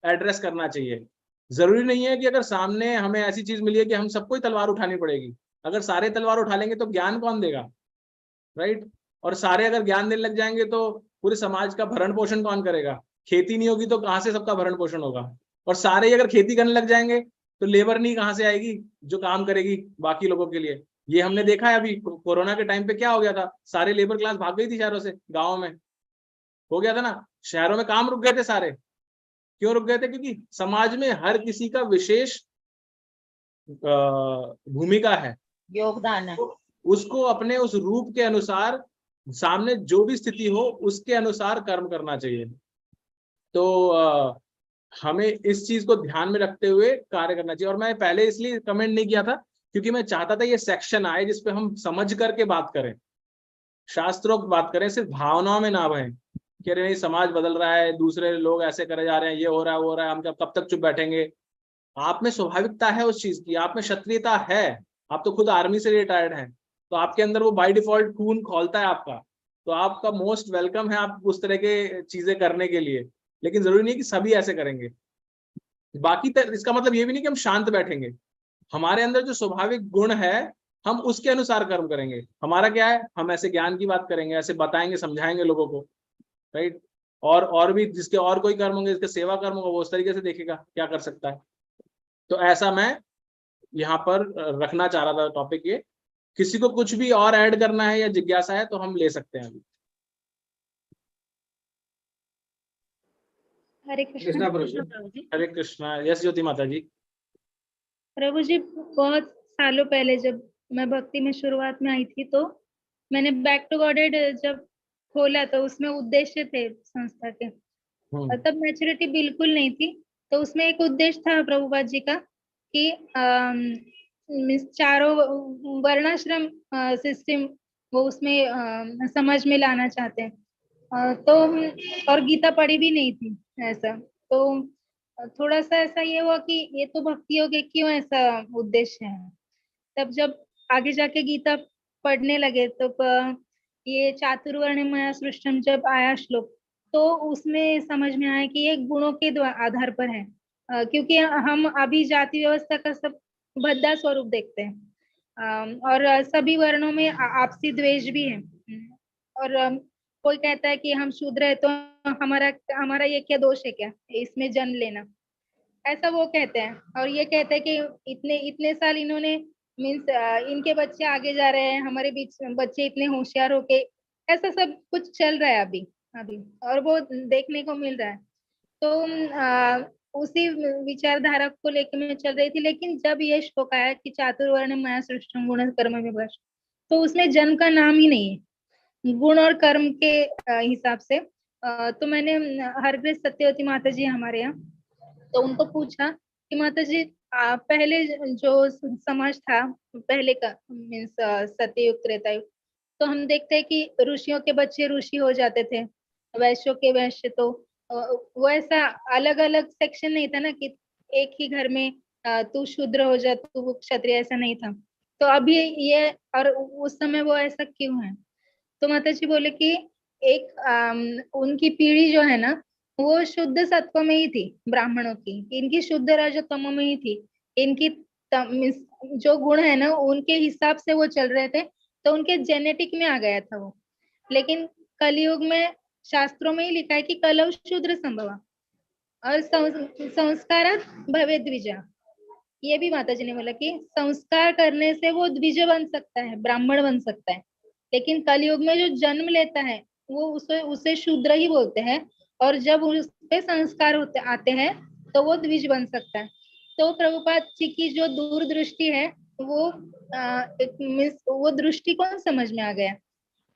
एड्रेस करना चाहिए। जरूरी नहीं है कि अगर सामने हमें ऐसी चीज मिली है कि हम सबको ही तलवार उठानी पड़ेगी। अगर सारे तलवार उठा लेंगे तो ज्ञान कौन देगा, राइट? और सारे अगर ज्ञान देने लग जाएंगे तो पूरे समाज का भरण पोषण कौन करेगा? खेती नहीं होगी तो कहाँ से सबका भरण पोषण होगा? और सारे ही अगर खेती करने लग जाएंगे तो लेबर नहीं कहाँ से आएगी जो काम करेगी बाकी लोगों के लिए? ये हमने देखा है अभी कोरोना के टाइम पे क्या हो गया था, सारे लेबर क्लास भाग गई थी शहरों से, गाँव में हो गया था ना, शहरों में काम रुक गए थे सारे। क्यों रुक गए थे? क्योंकि समाज में हर किसी का विशेष भूमिका है, योगदान है, उसको अपने उस रूप के अनुसार सामने जो भी स्थिति हो उसके अनुसार कर्म करना चाहिए। तो हमें इस चीज को ध्यान में रखते हुए कार्य करना चाहिए। और मैं पहले इसलिए कमेंट नहीं किया था क्योंकि मैं चाहता था ये सेक्शन आए जिसपे हम समझ करके बात करें, शास्त्रोक्त बात करें, सिर्फ भावनाओं में ना बहें कि अरे नहीं समाज बदल रहा है, दूसरे लोग ऐसे करे जा रहे हैं, ये हो रहा है वो हो रहा है, हम कब तक चुप बैठेंगे। आप में स्वाभाविकता है उस चीज की, आप में क्षत्रियता है, आप तो खुद आर्मी से रिटायर्ड हैं, तो आपके अंदर वो बाय डिफॉल्ट खून खोलता है आपका, तो आपका मोस्ट वेलकम है आप उस तरह के चीजें करने के लिए। लेकिन जरूरी नहीं कि सभी ऐसे करेंगे। बाकी इसका मतलब ये भी नहीं कि हम शांत बैठेंगे। हमारे अंदर जो स्वाभाविक गुण है हम उसके अनुसार कर्म करेंगे। हमारा क्या है, हम ऐसे ज्ञान की बात करेंगे, ऐसे बताएंगे, समझाएंगे लोगों को, राइट। और भी जिसके और कोई कर्म होंगे, जिसके सेवा कर्म होगा, वो उस तरीके से देखेगा क्या कर सकता है। तो ऐसा मैं यहाँ पर रखना चाह रहा था टॉपिक ये। किसी को कुछ भी और ऐड करना है या जिज्ञासा है तो हम ले सकते हैं अभी। हरे कृष्ण कृष्णा प्रभु जी। हरे कृष्णा। यस ज्योति माता जी। प्रभु जी, बहुत सालों पहले जब मैं भक्ति में शुरुआत में आई थी, तो मैंने बैक टू गॉडेड जब खोला तो उसमें उद्देश्य थे संस्था के, और तब मैच्योरिटी बिल्कुल नहीं थी। तो उसमें एक उद्देश्य था प्रभुपाद जी का कि चारों वर्णाश्रम सिस्टम वो उसमें समझ में लाना चाहते हैं। तो और गीता पढ़ी भी नहीं थी ऐसा, तो थोड़ा सा ऐसा ये हुआ कि ये तो भक्ति योगे, क्यों ऐसा उद्देश्य है। तब जब आगे जाके गीता पढ़ने लगे तो ये चातुर्वर्ण्यमया सृष्टम जब आया श्लोक, तो उसमें समझ में आया कि ये गुणों के आधार पर है, क्योंकि हम अभी जाति व्यवस्था का सब भद्दा स्वरूप देखते हैं, और सभी वर्णों में आपसी द्वेष भी है। और कोई कहता है कि हम शूद्र है तो हमारा ये क्या दोष है, क्या इसमें जन्म लेना, ऐसा वो कहते हैं। और ये कहते हैं कि इतने साल इन्होंने मीन्स इनके बच्चे आगे जा रहे हैं, हमारे बीच बच्चे इतने होशियार होके, ऐसा सब कुछ चल रहा है अभी और वो देखने को मिल रहा है। तो उसी विचारधारा को लेकर मैं चल रही थी। लेकिन जब ये श्लोक आया कि चातुर्वर्ण मया सृष्टम गुण कर्म विवश, तो उसमें जन्म का नाम ही नहीं है, गुण और कर्म के हिसाब से। तो मैंने हरग्रेस सत्यवती माता जी हमारे यहाँ, तो उनको पूछा कि माता जी पहले जो समाज था पहले का, मीन्स सत्ययुग त्रेतायुग, तो हम देखते हैं कि ऋषियों के बच्चे ऋषि हो जाते थे, वैश्यों के वैश्य। तो वो ऐसा अलग अलग सेक्शन नहीं था ना कि एक ही घर में तू शूद्र हो जा तू क्षत्रिय, ऐसा नहीं था। तो अभी ये, और उस समय वो ऐसा क्यों है। तो माता जी बोले कि एक उनकी पीढ़ी जो है ना वो शुद्ध सत्व में ही थी, ब्राह्मणों की, इनकी शुद्ध रजतम में ही थी। इनकी जो गुण है ना उनके हिसाब से वो चल रहे थे, तो उनके जेनेटिक में आ गया था वो। लेकिन कलयुग में शास्त्रों में ही लिखा है कि कलौ शूद्र संभवा और संस्कार भवे द्विजा। ये भी माता जी ने बोला कि संस्कार करने से वो द्विज बन सकता है, ब्राह्मण बन सकता है। लेकिन कलयुग में जो जन्म लेता है वो उसे शूद्र ही बोलते हैं, और जब उस पे संस्कार आते हैं तो वो द्विज बन सकता है। तो प्रभुपाद जी की जो दूरदृष्टि है वो वो दृष्टिकोण समझ में आ गया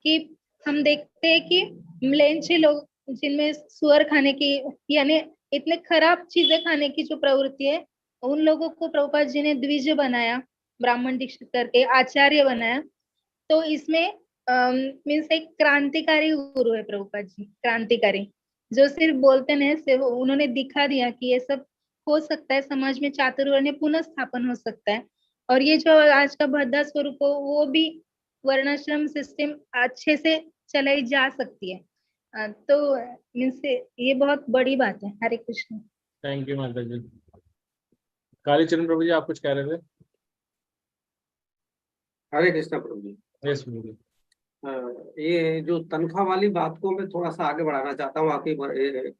कि हम देखते हैं कि म्लेच्छे लोग जिनमें सुअर खाने की यानी इतने खराब चीजें खाने की जो प्रवृत्ति है, उन लोगों को प्रभुपाद जी ने द्विज बनाया, ब्राह्मण दीक्षित करके आचार्य बनाया। तो इसमें मीन्स एक क्रांतिकारी गुरु है प्रभुपाद जी, क्रांतिकारी, जो सिर्फ बोलते नहीं, सिर्फ उन्होंने दिखा दिया कि ये सब हो सकता है, समाज में चातुर्वर्ण्य पुनः स्थापन हो सकता है। और ये जो आज का भद्दा स्वरूप हो वो भी वर्णाश्रम सिस्टम अच्छे से चलाई जा सकती है। तो मीन्स ये बहुत बड़ी बात है। हरे कृष्ण। थैंक यू माता जी। कालीचरण प्रभु जी आप कुछ कह रहे थे? हरे कृष्ण प्रभु जी। यस प्रभु जी। ये जो तनख्वाह वाली बात को मैं थोड़ा सा आगे बढ़ाना चाहता हूँ, आपकी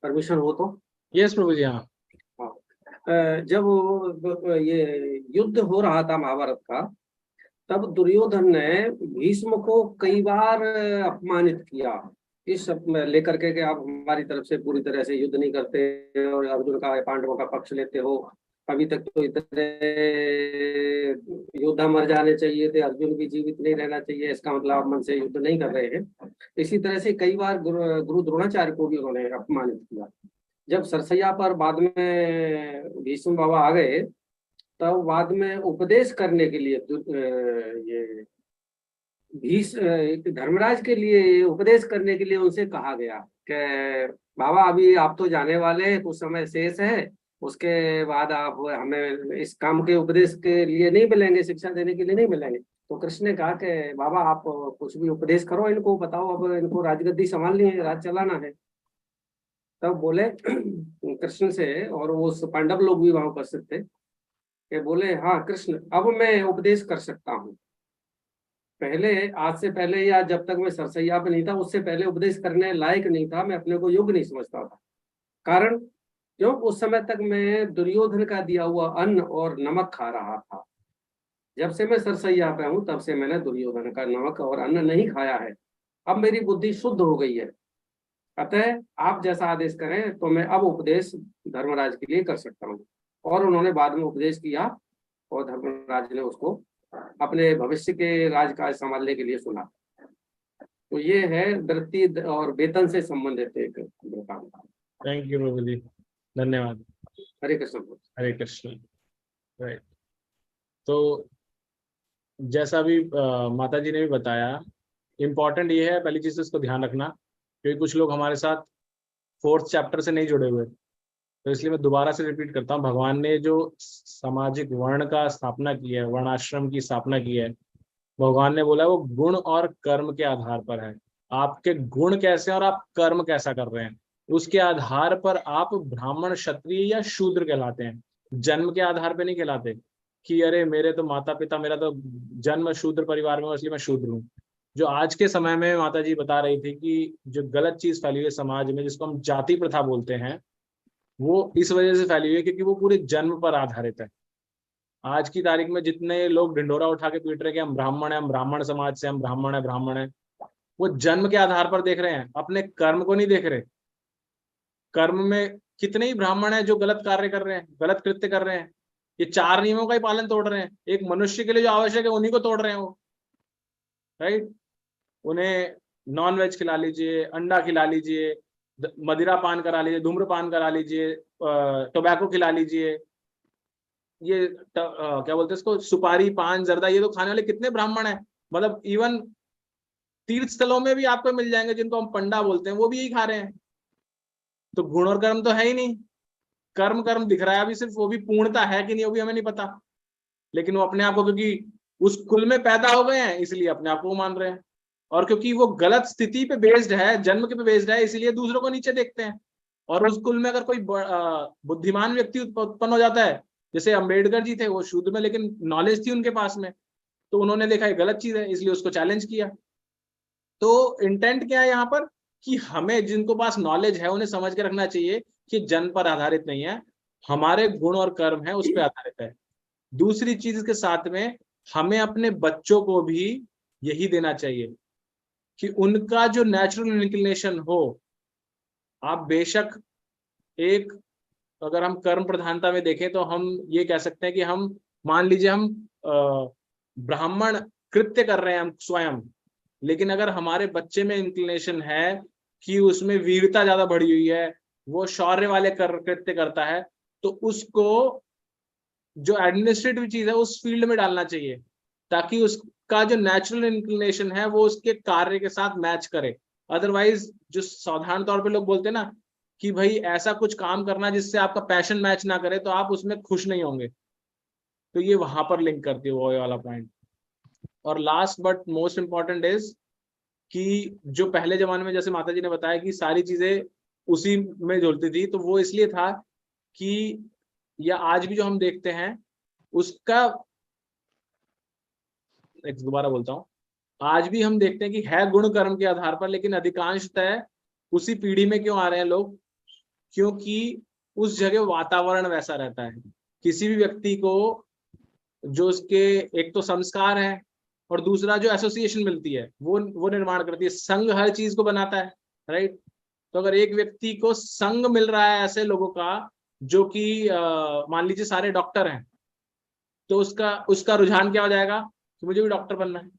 परमिशन हो तो। यस प्रभु जी। हाँ, जब ये युद्ध हो रहा था महाभारत का, तब दुर्योधन ने भीष्म को कई बार अपमानित किया, इस सब में लेकर के कि आप हमारी तरफ से पूरी तरह से युद्ध नहीं करते और अर्जुन का पांडवों का पक्ष लेते हो, अभी तक तो इतने योद्धा मर जाने चाहिए थे, अर्जुन भी जीवित नहीं रहना चाहिए, इसका मतलब आप मन से युद्ध नहीं कर रहे हैं। इसी तरह से कई बार गुरु द्रोणाचार्य को भी उन्होंने अपमानित किया। जब सरसैया पर बाद में भीष्म बाबा आ गए, तब बाद में उपदेश करने के लिए ये धर्मराज के लिए उपदेश करने के लिए उनसे कहा गया कि बाबा अभी आप तो जाने वाले हैं, कुछ समय शेष है, उसके बाद आप हमें इस काम के उपदेश के लिए नहीं मिलेंगे, शिक्षा देने के लिए नहीं मिलेंगे। तो कृष्ण ने कहा कि बाबा आप कुछ भी उपदेश करो, इनको बताओ, अब इनको राजगद्दी संभालनी है, राज चलाना है। तब बोले कृष्ण से, और वो पांडव लोग भी वहां उपस्थित थे, कि बोले हाँ कृष्ण अब मैं उपदेश कर सकता हूँ। पहले, आज से पहले या जब तक मैं सरसैया पे नहीं था, उससे पहले उपदेश करने लायक नहीं था, मैं अपने को योग्य नहीं समझता था। कारण क्यों? उस समय तक मैं दुर्योधन का दिया हुआ अन्न और नमक खा रहा था। जब से मैं सरसैया पे हूं तब से मैंने दुर्योधन का नमक और अन्न नहीं खाया है। अब मेरी बुद्धि शुद्ध हो गई है, अतः आप जैसा आदेश करें तो मैं अब उपदेश धर्मराज के लिए कर सकता हूँ। और उन्होंने बाद में उपदेश किया और धर्मराज ने उसको अपने भविष्य के राजकाज संभालने के लिए सुना। तो ये है वृत्ति और वेतन से संबंधित एक काम। थैंक यू प्रभु जी, धन्यवाद। हरे कृष्ण। हरे कृष्ण। राइट, तो जैसा भी माता जी ने भी बताया, इम्पोर्टेंट ये है पहली चीज इसको ध्यान रखना, क्योंकि कुछ लोग हमारे साथ 4th चैप्टर से नहीं जुड़े हुए, तो इसलिए मैं दोबारा से रिपीट करता हूँ। भगवान ने जो सामाजिक वर्ण का स्थापना की है, वर्णाश्रम की स्थापना की है, भगवान ने बोला वो गुण और कर्म के आधार पर है। आपके गुण कैसे और आप कर्म कैसा कर रहे हैं, उसके आधार पर आप ब्राह्मण, क्षत्रिय या शूद्र कहलाते हैं। जन्म के आधार पे नहीं कहलाते कि अरे मेरे तो माता पिता, मेरा तो जन्म शूद्र परिवार में, इसलिए मैं शूद्र हूँ। जो आज के समय में माता जी बता रही थी कि जो गलत चीज फैली हुई है समाज में, जिसको हम जाति प्रथा बोलते हैं, वो इस वजह से फैली हुई है क्योंकि वो पूरे जन्म पर आधारित है। आज की तारीख में जितने लोग ढिंढोरा उठा के पीट रहे कि हम ब्राह्मण हैं, हम ब्राह्मण समाज से, हम ब्राह्मण है, वो जन्म के आधार पर देख रहे हैं, अपने कर्म को नहीं देख रहे। कर्म में कितने ही ब्राह्मण हैं जो गलत कार्य कर रहे हैं, गलत कृत्य कर रहे हैं। ये 4 नियमों का ही पालन तोड़ रहे हैं। एक मनुष्य के लिए जो आवश्यक है उन्हीं को तोड़ रहे हैं वो, राइट। उन्हें नॉन वेज खिला लीजिए, अंडा खिला लीजिए, मदिरा पान करा लीजिए, धूम्रपान करा लीजिए, टोबैको खिला लीजिए, ये क्या बोलते हैं इसको, सुपारी, पान, जर्दा, ये तो खाने वाले कितने ब्राह्मण हैं। मतलब इवन तीर्थ स्थलों में भी आपको मिल जाएंगे जिनको हम पंडा बोलते हैं, वो भी यही खा रहे हैं। तो गुण और कर्म तो है ही नहीं। कर्म दिख रहा है अभी सिर्फ, वो भी पूर्णता है कि नहीं वो भी हमें नहीं पता, लेकिन वो अपने आप को, क्योंकि उस कुल में पैदा हो गए हैं इसलिए अपने आप को मान रहे हैं, और क्योंकि वो गलत स्थिति पे बेस्ड है, जन्म के पे बेस्ड है, इसलिए दूसरों को नीचे देखते हैं। और उस कुल में अगर कोई बुद्धिमान व्यक्ति उत्पन्न हो जाता है, जैसे अंबेडकर जी थे, वो शूद्र में लेकिन नॉलेज थी उनके पास में, तो उन्होंने देखा ये गलत चीज है इसलिए उसको चैलेंज किया। तो इंटेंट क्या है यहाँ पर कि हमें जिनको पास नॉलेज है उन्हें समझ के रखना चाहिए कि जन्म पर आधारित नहीं है, हमारे गुण और कर्म है उस पर आधारित है। दूसरी चीज के साथ में हमें अपने बच्चों को भी यही देना चाहिए कि उनका जो नेचुरल इंक्लिनेशन हो। आप बेशक एक, अगर हम कर्म प्रधानता में देखें तो हम ये कह सकते हैं कि हम, मान लीजिए हम ब्राह्मण कृत्य कर रहे हैं हम स्वयं, लेकिन अगर हमारे बच्चे में इंक्लिनेशन है कि उसमें वीरता ज्यादा बढ़ी हुई है, वो शौर्य वाले कृत्य करता है, तो उसको जो एडमिनिस्ट्रेटिव चीज है उस फील्ड में डालना चाहिए, ताकि उसका जो नेचुरल इंक्लिनेशन है वो उसके कार्य के साथ मैच करे। अदरवाइज जो साधारण तौर पे लोग बोलते हैं ना कि भाई ऐसा कुछ काम करना जिससे आपका पैशन मैच ना करे, तो आप उसमें खुश नहीं होंगे। तो ये वहां पर लिंक करती है वो वाला पॉइंट। और last but most important is कि जो पहले जमाने में जैसे माता जी ने बताया कि सारी चीजें उसी में जुड़ती थी, तो वो इसलिए था कि, या आज भी जो हम देखते हैं उसका, दोबारा बोलता हूँ, आज भी हम देखते हैं कि है गुण कर्म के आधार पर, लेकिन अधिकांशतः उसी पीढ़ी में क्यों आ रहे हैं लोग, क्योंकि उस जगह वातावरण वैसा रहता है। किसी भी व्यक्ति को जो उसके एक तो संस्कार है और दूसरा जो एसोसिएशन मिलती है वो निर्माण करती है। संघ हर चीज को बनाता है, राइट। तो अगर एक व्यक्ति को संघ मिल रहा है ऐसे लोगों का जो कि मान लीजिए सारे डॉक्टर हैं, तो उसका रुझान क्या हो जाएगा कि मुझे भी डॉक्टर बनना है।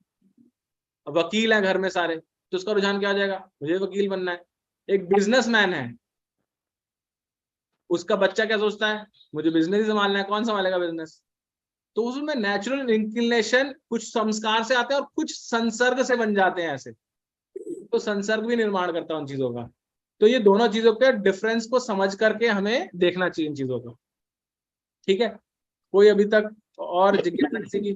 वकील है घर में सारे, तो उसका रुझान क्या हो जाएगा, मुझे वकील बनना है। एक बिजनेसमैन है, उसका बच्चा क्या सोचता है, मुझे बिजनेस ही संभालना है, कौन संभालेगा बिजनेस। तो उसमें नेचुरल इंक्लिनेशन कुछ संस्कार से आते हैं और कुछ संसर्ग से बन जाते हैं ऐसे, तो संसर्ग भी निर्माण करता है उन चीजों का। तो ये दोनों चीजों के डिफरेंस को समझ करके हमें देखना चाहिए इन चीजों को। ठीक है, कोई अभी तक और जिज्ञासा किसी की?